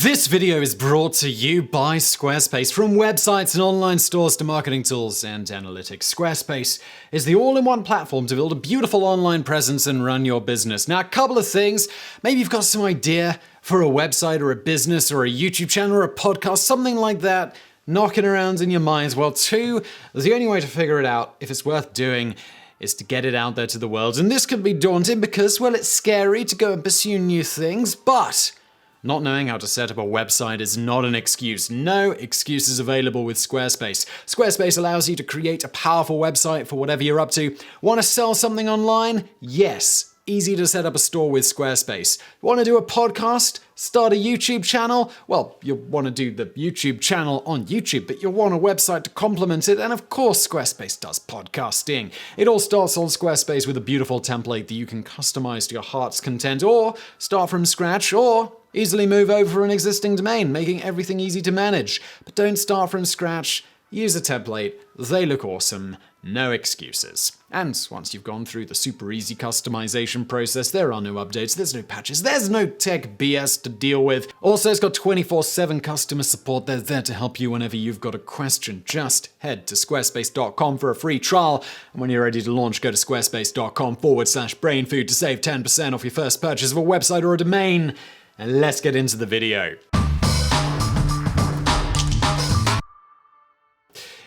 This video is brought to you by Squarespace. From websites and online stores to marketing tools and analytics, Squarespace is the all-in-one platform to build a beautiful online presence and run your business. Now, a couple of things. Maybe you've got some idea for a website or a business or a YouTube channel or a podcast, something like that, knocking around in your minds. Well, two, the only way to figure it out if it's worth doing is to get it out there to the world. And this can be daunting because, well, it's scary to go and pursue new things, but not knowing how to set up a website is not an excuse. No excuses available with Squarespace. Squarespace allows you to create a powerful website for whatever you're up to. Want to sell something online? Yes. Easy to set up a store with Squarespace. Want to do a podcast? Start a YouTube channel? Well, you'll want to do the YouTube channel on YouTube, but you'll want a website to complement it, and of course Squarespace does podcasting. It all starts on Squarespace with a beautiful template that you can customize to your heart's content, or start from scratch, or easily move over an existing domain, making everything easy to manage. But don't start from scratch. Use a template. They look awesome. No excuses. And once you've gone through the super easy customization process, there are no updates, there's no patches, there's no tech BS to deal with. Also, it's got 24/7 customer support. They're there to help you whenever you've got a question. Just head to squarespace.com for a free trial. And when you're ready to launch, go to squarespace.com/brainfood to save 10% off your first purchase of a website or a domain. And let's get into the video.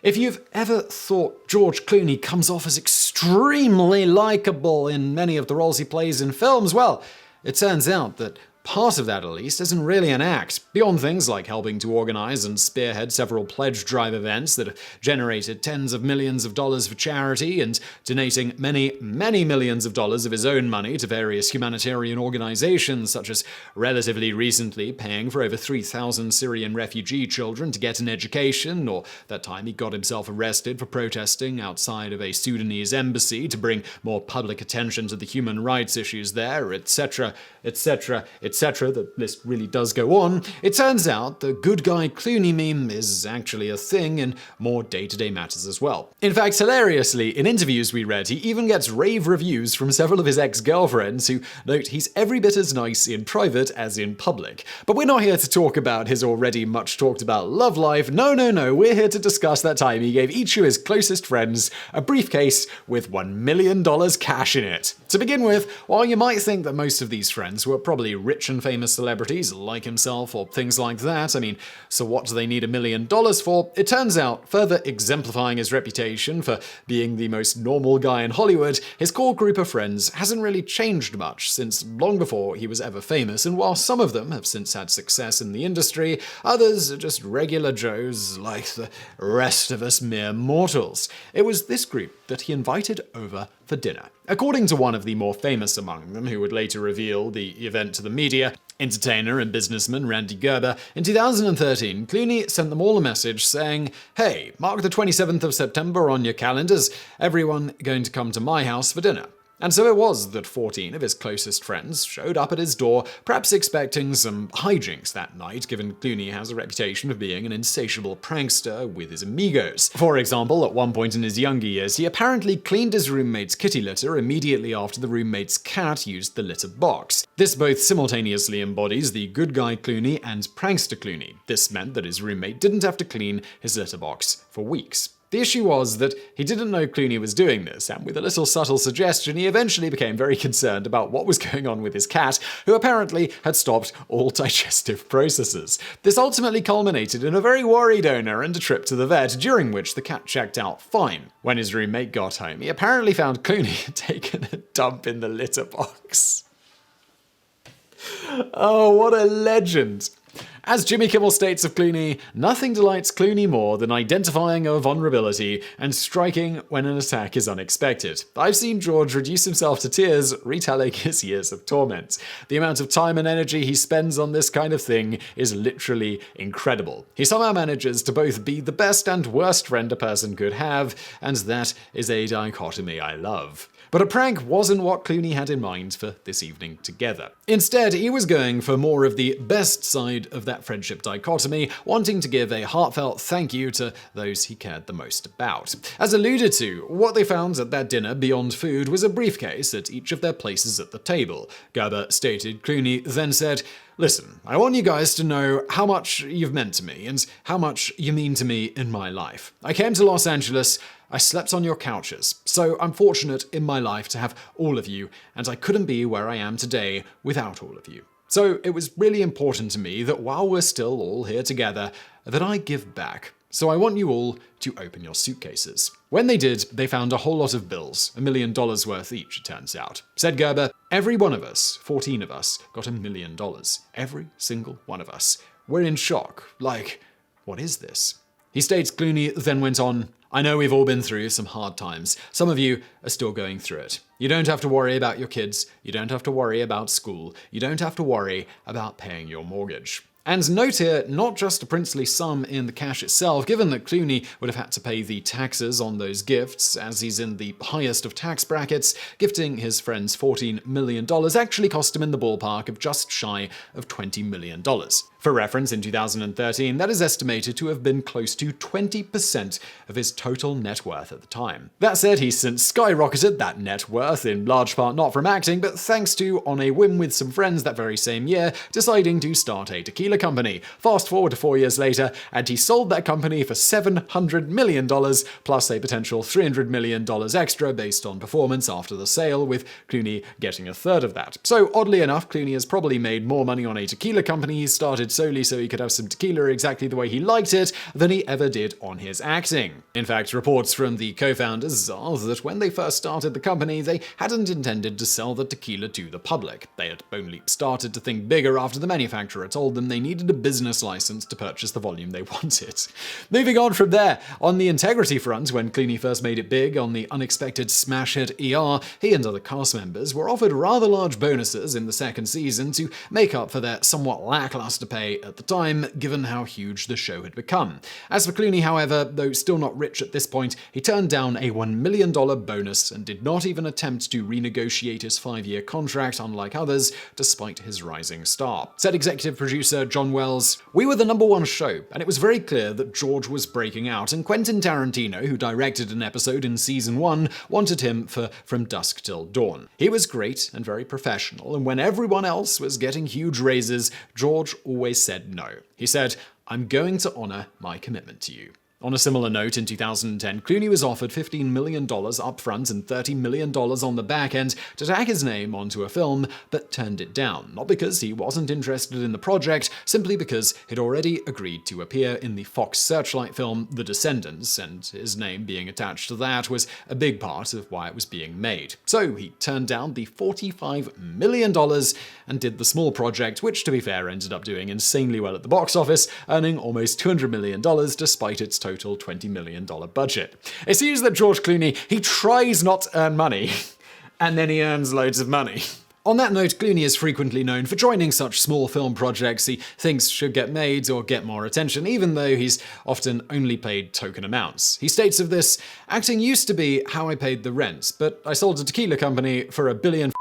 If you've ever thought George Clooney comes off as extremely likable in many of the roles he plays in films, well, it turns out that part of that, at least, isn't really an act. Beyond things like helping to organize and spearhead several pledge drive events that have generated tens of millions of dollars for charity and donating many, many millions of dollars of his own money to various humanitarian organizations, such as relatively recently paying for over 3,000 Syrian refugee children to get an education, or that time he got himself arrested for protesting outside of a Sudanese embassy to bring more public attention to the human rights issues there, etc., etc., etc. The list really does go on. It turns out the good guy Clooney meme is actually a thing in more day-to-day matters as well. In fact, hilariously, in interviews we read, he even gets rave reviews from several of his ex-girlfriends who note he's every bit as nice in private as in public. But we're not here to talk about his already much talked about love life. No, we're here to discuss that time he gave each of his closest friends a briefcase with $1 million cash in it. To begin with, while you might think that most of these friends were probably rich and famous celebrities like himself or things like that, I mean, so what do they need $1 million for? It turns out, further exemplifying his reputation for being the most normal guy in Hollywood, his core group of friends hasn't really changed much since long before he was ever famous, and while some of them have since had success in the industry, others are just regular Joes like the rest of us mere mortals. It was this group that he invited over for dinner. According to one of the more famous among them, who would later reveal the event to the media, entertainer and businessman Randy Gerber, in 2013, Clooney sent them all a message saying, "Hey, mark the 27th of September on your calendars. Everyone going to come to my house for dinner." And so it was that 14 of his closest friends showed up at his door, perhaps expecting some hijinks that night, given Clooney has a reputation of being an insatiable prankster with his amigos. For example, at one point in his younger years, he apparently cleaned his roommate's kitty litter immediately after the roommate's cat used the litter box. This both simultaneously embodies the good guy Clooney and prankster Clooney. This meant that his roommate didn't have to clean his litter box for weeks. The issue was that he didn't know Clooney was doing this, and with a little subtle suggestion, he eventually became very concerned about what was going on with his cat, who apparently had stopped all digestive processes. This ultimately culminated in a very worried owner and a trip to the vet, during which the cat checked out fine. When his roommate got home, he apparently found Clooney had taken a dump in the litter box. Oh, what a legend. As Jimmy Kimmel states of Clooney, nothing delights Clooney more than identifying a vulnerability and striking when an attack is unexpected. I've seen George reduce himself to tears retelling his years of torment. The amount of time and energy he spends on this kind of thing is literally incredible. He somehow manages to both be the best and worst friend a person could have, and that is a dichotomy I love. But a prank wasn't what Clooney had in mind for this evening together. Instead, he was going for more of the best side of that friendship dichotomy, wanting to give a heartfelt thank you to those he cared the most about. As alluded to, what they found at that dinner beyond food was a briefcase at each of their places at the table. Gerber stated Clooney then said, Listen, I want you guys to know how much you've meant to me and how much you mean to me in my life. I came to Los Angeles, I slept on your couches, so I'm fortunate in my life to have all of you, and I couldn't be where I am today without all of you. So it was really important to me that while we're still all here together, that I give back. So I want you all to open your suitcases. When they did, they found a whole lot of bills, $1 million worth each, it turns out. Said Gerber, every one of us, 14 of us, got $1 million. Every single one of us. We're in shock. Like, what is this? He states Clooney then went on, I know we've all been through some hard times. Some of you are still going through it. You don't have to worry about your kids. You don't have to worry about school. You don't have to worry about paying your mortgage. And note here, not just a princely sum in the cash itself, given that Clooney would have had to pay the taxes on those gifts, as he's in the highest of tax brackets, gifting his friends $14 million actually cost him in the ballpark of just shy of $20 million. For reference, in 2013, that is estimated to have been close to 20% of his total net worth at the time. That said, he's since skyrocketed that net worth, in large part not from acting, but thanks to, on a whim with some friends that very same year, deciding to start a tequila company. Fast forward to 4 years later, and he sold that company for $700 million, plus a potential $300 million extra based on performance after the sale, with Clooney getting a third of that. So oddly enough, Clooney has probably made more money on a tequila company he started solely so he could have some tequila exactly the way he liked it than he ever did on his acting. In fact, reports from the co-founders are that when they first started the company, they hadn't intended to sell the tequila to the public. They had only started to think bigger after the manufacturer told them they needed a business license to purchase the volume they wanted. Moving on from there, on the integrity front, when Clooney first made it big on the unexpected smash hit ER, he and other cast members were offered rather large bonuses in the second season to make up for their somewhat lackluster pay at the time, given how huge the show had become. As for Clooney, however, though still not rich at this point, he turned down a $1 million bonus and did not even attempt to renegotiate his 5-year contract, unlike others, despite his rising star. Said executive producer John Wells, we were the #1 show, and it was very clear that George was breaking out, and Quentin Tarantino, who directed an episode in season 1, wanted him for From Dusk Till Dawn. He was great and very professional, and when everyone else was getting huge raises, George always said no. He said, I'm going to honor my commitment to you. On a similar note, in 2010, Clooney was offered $15 million upfront and $30 million on the back end to tack his name onto a film, but turned it down. Not because he wasn't interested in the project, simply because he'd already agreed to appear in the Fox Searchlight film The Descendants, and his name being attached to that was a big part of why it was being made. So he turned down the $45 million and did the small project, which to be fair ended up doing insanely well at the box office, earning almost $200 million despite its total $20 million budget. It seems that George Clooney, he tries not to earn money, and then he earns loads of money. On that note, Clooney is frequently known for joining such small film projects he thinks should get made or get more attention, even though he's often only paid token amounts. He states of this, acting used to be how I paid the rent, but I sold a tequila company for $1 billion.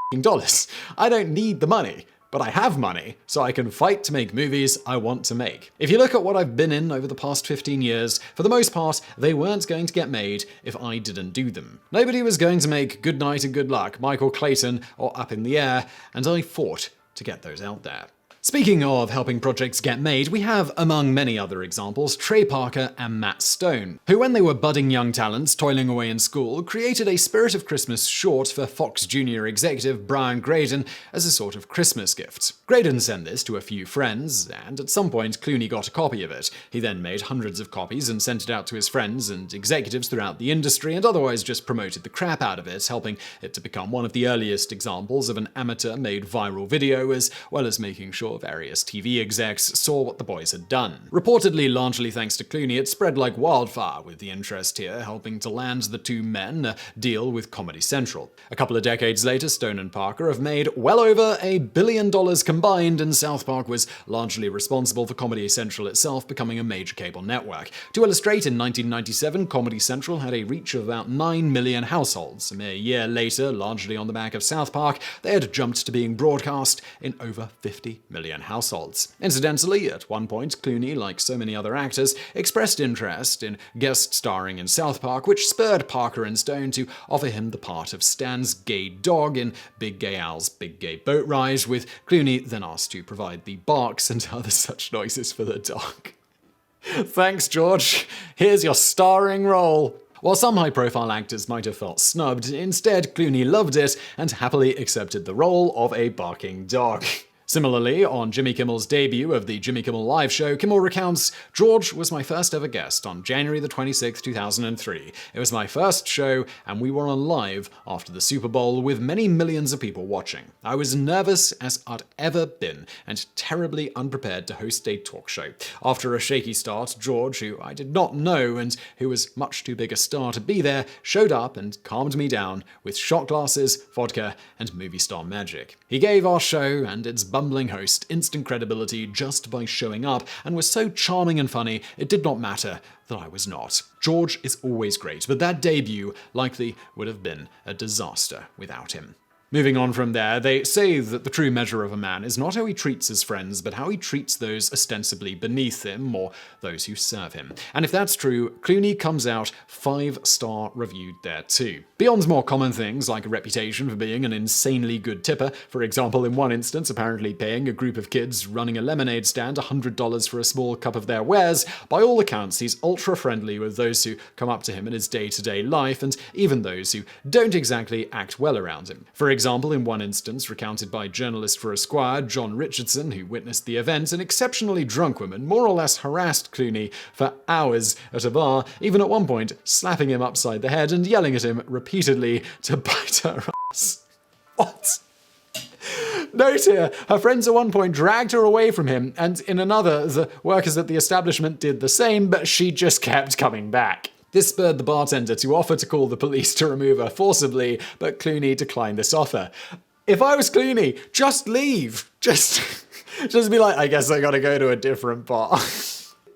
I don't need the money. But I have money, so I can fight to make movies I want to make. If you look at what I've been in over the past 15 years, for the most part, they weren't going to get made if I didn't do them. Nobody was going to make Good Night and Good Luck, Michael Clayton, or Up in the Air, and I fought to get those out there. Speaking of helping projects get made, we have, among many other examples, Trey Parker and Matt Stone, who when they were budding young talents toiling away in school, created a Spirit of Christmas short for Fox Junior executive Brian Graydon as a sort of Christmas gift. Graydon sent this to a few friends, and at some point Clooney got a copy of it. He then made hundreds of copies and sent it out to his friends and executives throughout the industry, and otherwise just promoted the crap out of it, helping it to become one of the earliest examples of an amateur-made viral video, as well as making sure various TV execs saw what the boys had done. Reportedly, largely thanks to Clooney, it spread like wildfire, with the interest here helping to land the two men a deal with Comedy Central. A couple of decades later, Stone and Parker have made well over $1 billion combined, and South Park was largely responsible for Comedy Central itself becoming a major cable network. To illustrate, in 1997, Comedy Central had a reach of about 9 million households. A mere year later, largely on the back of South Park, they had jumped to being broadcast in over 50 million million households. Incidentally, at one point, Clooney, like so many other actors, expressed interest in guest starring in South Park, which spurred Parker and Stone to offer him the part of Stan's gay dog in Big Gay Al's Big Gay Boat Ride, with Clooney then asked to provide the barks and other such noises for the dog. Thanks, George. Here's your starring role. While some high-profile actors might have felt snubbed, instead Clooney loved it and happily accepted the role of a barking dog. Similarly, on Jimmy Kimmel's debut of the Jimmy Kimmel Live show, Kimmel recounts, "George was my first ever guest on January the 26th, 2003. It was my first show, and we were on live after the Super Bowl with many millions of people watching. I was nervous as I'd ever been, and terribly unprepared to host a talk show. After a shaky start, George, who I did not know and who was much too big a star to be there, showed up and calmed me down with shot glasses, vodka, and movie star magic. He gave our show and its bumbling host instant credibility just by showing up, and was so charming and funny, it did not matter that I was not. George is always great, but that debut likely would have been a disaster without him." Moving on from there, they say that the true measure of a man is not how he treats his friends, but how he treats those ostensibly beneath him or those who serve him. And if that's true, Clooney comes out 5-star reviewed there too. Beyond more common things like a reputation for being an insanely good tipper, for example, in one instance apparently paying a group of kids running a lemonade stand $100 for a small cup of their wares, by all accounts he's ultra-friendly with those who come up to him in his day-to-day life, and even those who don't exactly act well around him. For example, in one instance recounted by journalist for Esquire, John Richardson, who witnessed the event, an exceptionally drunk woman more or less harassed Clooney for hours at a bar, even at one point slapping him upside the head and yelling at him repeatedly to bite her ass. What? Note here, her friends at one point dragged her away from him, and in another, the workers at the establishment did the same, but she just kept coming back. This spurred the bartender to offer to call the police to remove her forcibly, but Clooney declined this offer. If I was Clooney, just leave. Just be like, I guess I gotta go to a different bar.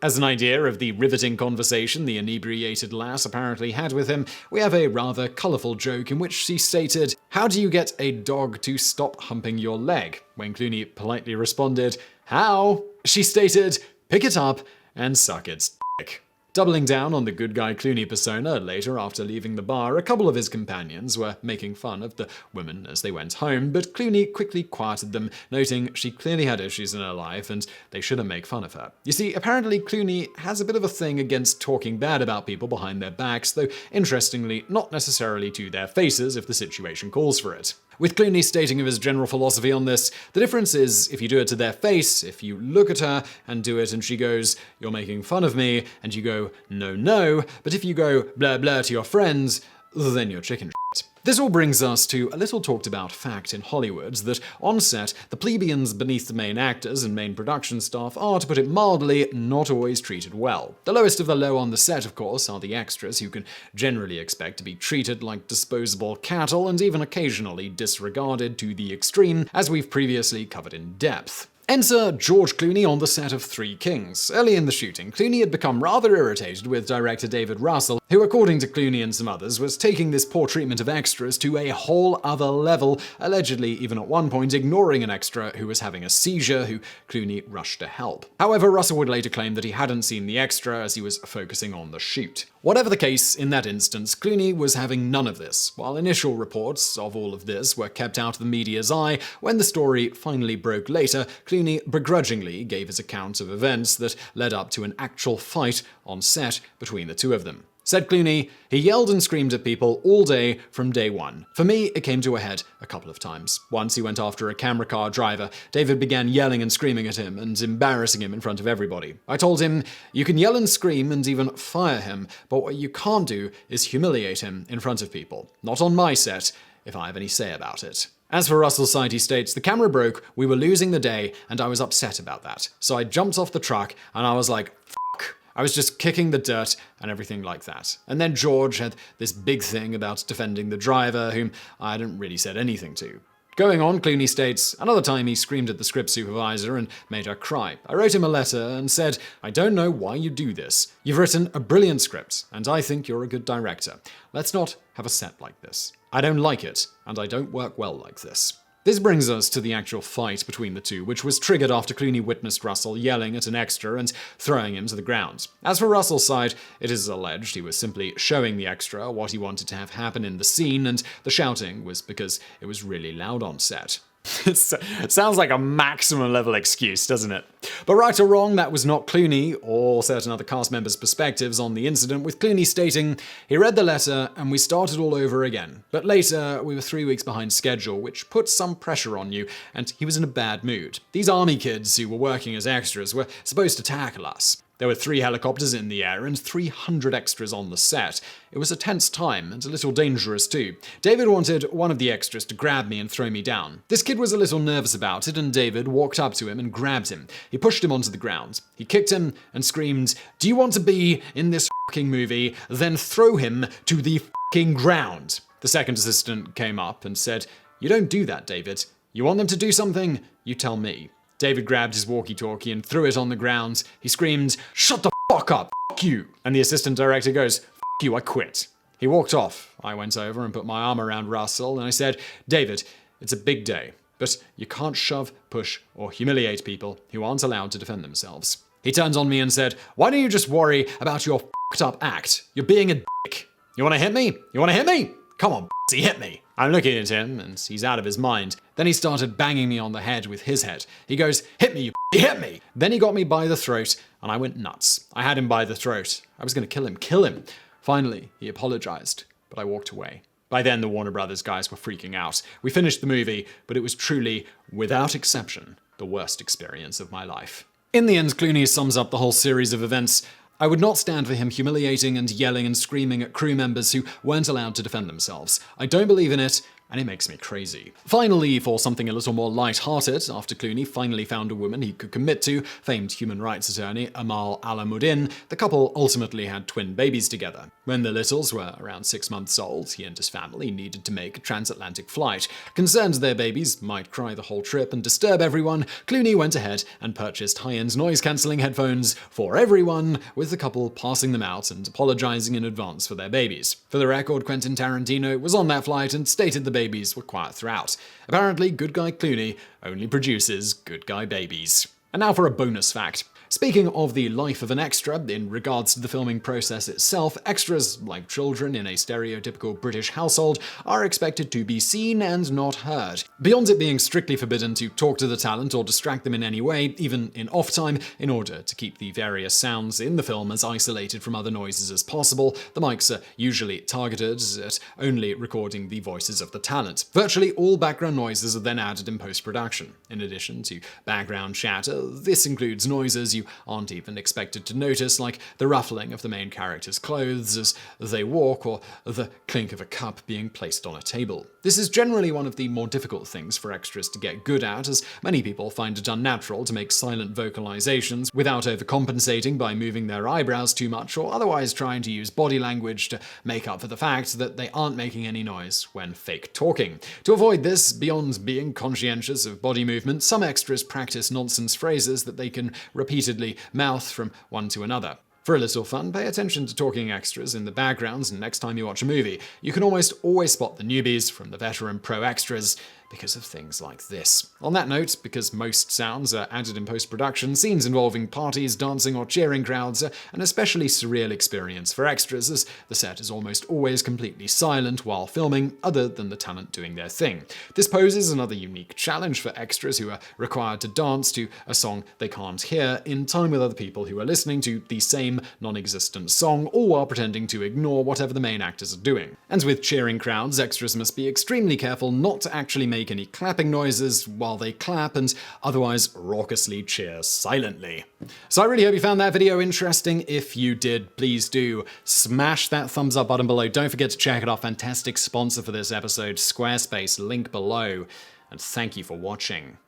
As an idea of the riveting conversation the inebriated lass apparently had with him, we have a rather colourful joke in which she stated, "How do you get a dog to stop humping your leg?" When Clooney politely responded, "How?" She stated, "Pick it up and suck its dick." Doubling down on the good guy Clooney persona, later after leaving the bar, a couple of his companions were making fun of the women as they went home, but Clooney quickly quieted them, noting she clearly had issues in her life and they shouldn't make fun of her. You see, apparently Clooney has a bit of a thing against talking bad about people behind their backs, though interestingly, not necessarily to their faces if the situation calls for it. With Clooney's stating of his general philosophy on this, the difference is if you do it to their face, if you look at her and do it and she goes, "You're making fun of me," and you go, "No, no," but if you go blah blah to your friends, then you're chicken shit. This all brings us to a little talked about fact in Hollywood that on set, the plebeians beneath the main actors and main production staff are, to put it mildly, not always treated well. The lowest of the low on the set, of course, are the extras, who can generally expect to be treated like disposable cattle and even occasionally disregarded to the extreme, as we've previously covered in depth. Enter George Clooney on the set of Three Kings. Early in the shooting, Clooney had become rather irritated with director David Russell, who, according to Clooney and some others, was taking this poor treatment of extras to a whole other level, allegedly even at one point ignoring an extra who was having a seizure, who Clooney rushed to help. However, Russell would later claim that he hadn't seen the extra as he was focusing on the shoot. Whatever the case, in that instance, Clooney was having none of this, while initial reports of all of this were kept out of the media's eye. When the story finally broke later, Clooney begrudgingly gave his account of events that led up to an actual fight on set between the two of them. Said Clooney, "He yelled and screamed at people all day from day one. For me, it came to a head a couple of times. Once he went after a camera car driver. David began yelling and screaming at him and embarrassing him in front of everybody. I told him, you can yell and scream and even fire him, but what you can't do is humiliate him in front of people. Not on my set, if I have any say about it." As for Russell's side, he states, "The camera broke, we were losing the day, and I was upset about that. So I jumped off the truck, and I was like, fuck. I was just kicking the dirt and everything like that." And then George had this big thing about defending the driver, whom I hadn't really said anything to. Going on, Clooney states, "Another time he screamed at the script supervisor and made her cry. I wrote him a letter and said, I don't know why you do this. You've written a brilliant script, and I think you're a good director. Let's not have a set like this. I don't like it, and I don't work well like this." This brings us to the actual fight between the two, which was triggered after Clooney witnessed Russell yelling at an extra and throwing him to the ground. As for Russell's side, it is alleged he was simply showing the extra what he wanted to have happen in the scene, and the shouting was because it was really loud on set. It sounds like a maximum level excuse, doesn't it? But right or wrong, that was not Clooney or certain other cast members' perspectives on the incident, with Clooney stating, "He read the letter and we started all over again. But later, we were 3 weeks behind schedule, which put some pressure on you, and he was in a bad mood. These army kids who were working as extras were supposed to tackle us. There were 3 helicopters in the air and 300 extras on the set. It was a tense time and a little dangerous too. David wanted one of the extras to grab me and throw me down. This kid was a little nervous about it, and David walked up to him and grabbed him. He pushed him onto the ground. He kicked him and screamed, 'Do you want to be in this fucking movie? Then throw him to the fucking ground.' The second assistant came up and said, 'You don't do that, David. You want them to do something? You tell me.' David grabbed his walkie-talkie and threw it on the ground. He screamed, 'Shut the fuck up, fuck you.' And the assistant director goes, 'Fuck you, I quit.' He walked off. I went over and put my arm around Russell and I said, 'David, it's a big day, but you can't shove, push, or humiliate people who aren't allowed to defend themselves.' He turned on me and said, 'Why don't you just worry about your fucked up act? You're being a dick. You wanna hit me? You wanna hit me? Come on, he hit me.' I'm looking at him, and he's out of his mind. Then he started banging me on the head with his head. He goes, 'Hit me, you hit me!' Then he got me by the throat, and I went nuts. I had him by the throat. I was gonna kill him. Finally, he apologized, but I walked away. By then, the Warner Brothers guys were freaking out. We finished the movie, but it was truly, without exception, the worst experience of my life." In the end, Clooney sums up the whole series of events. "I would not stand for him humiliating and yelling and screaming at crew members who weren't allowed to defend themselves. I don't believe in it, and it makes me crazy." Finally, for something a little more light-hearted, after Clooney finally found a woman he could commit to, famed human rights attorney Amal Alamuddin, the couple ultimately had twin babies together. When the littles were around 6 months old, he and his family needed to make a transatlantic flight. Concerned their babies might cry the whole trip and disturb everyone, Clooney went ahead and purchased high-end noise-cancelling headphones for everyone, with the couple passing them out and apologizing in advance for their babies. For the record, Quentin Tarantino was on that flight and stated the babies were quiet throughout. Apparently, good guy Clooney only produces good guy babies. And now for a bonus fact. Speaking of the life of an extra, in regards to the filming process itself, extras, like children in a stereotypical British household, are expected to be seen and not heard. Beyond it being strictly forbidden to talk to the talent or distract them in any way, even in off time, in order to keep the various sounds in the film as isolated from other noises as possible, the mics are usually targeted at only recording the voices of the talent. Virtually all background noises are then added in post-production. In addition to background chatter, this includes noises you aren't even expected to notice, like the ruffling of the main character's clothes as they walk, or the clink of a cup being placed on a table. This is generally one of the more difficult things for extras to get good at, as many people find it unnatural to make silent vocalizations without overcompensating by moving their eyebrows too much, or otherwise trying to use body language to make up for the fact that they aren't making any noise when fake talking. To avoid this, beyond being conscientious of body movement, some extras practice nonsense phrases that they can repeatedly mouth from one to another. For a little fun, pay attention to talking extras in the backgrounds next time you watch a movie. You can almost always spot the newbies from the veteran pro extras because of things like this. On that note, because most sounds are added in post-production, scenes involving parties, dancing, or cheering crowds are an especially surreal experience for extras, as the set is almost always completely silent while filming, other than the talent doing their thing. This poses another unique challenge for extras who are required to dance to a song they can't hear in time with other people who are listening to the same non-existent song, all while pretending to ignore whatever the main actors are doing. And with cheering crowds, extras must be extremely careful not to actually make any clapping noises while they clap, and otherwise raucously cheer silently. So I really hope you found that video interesting. If you did, please do smash that thumbs up button below. Don't forget to check out our fantastic sponsor for this episode, Squarespace, link below. And thank you for watching.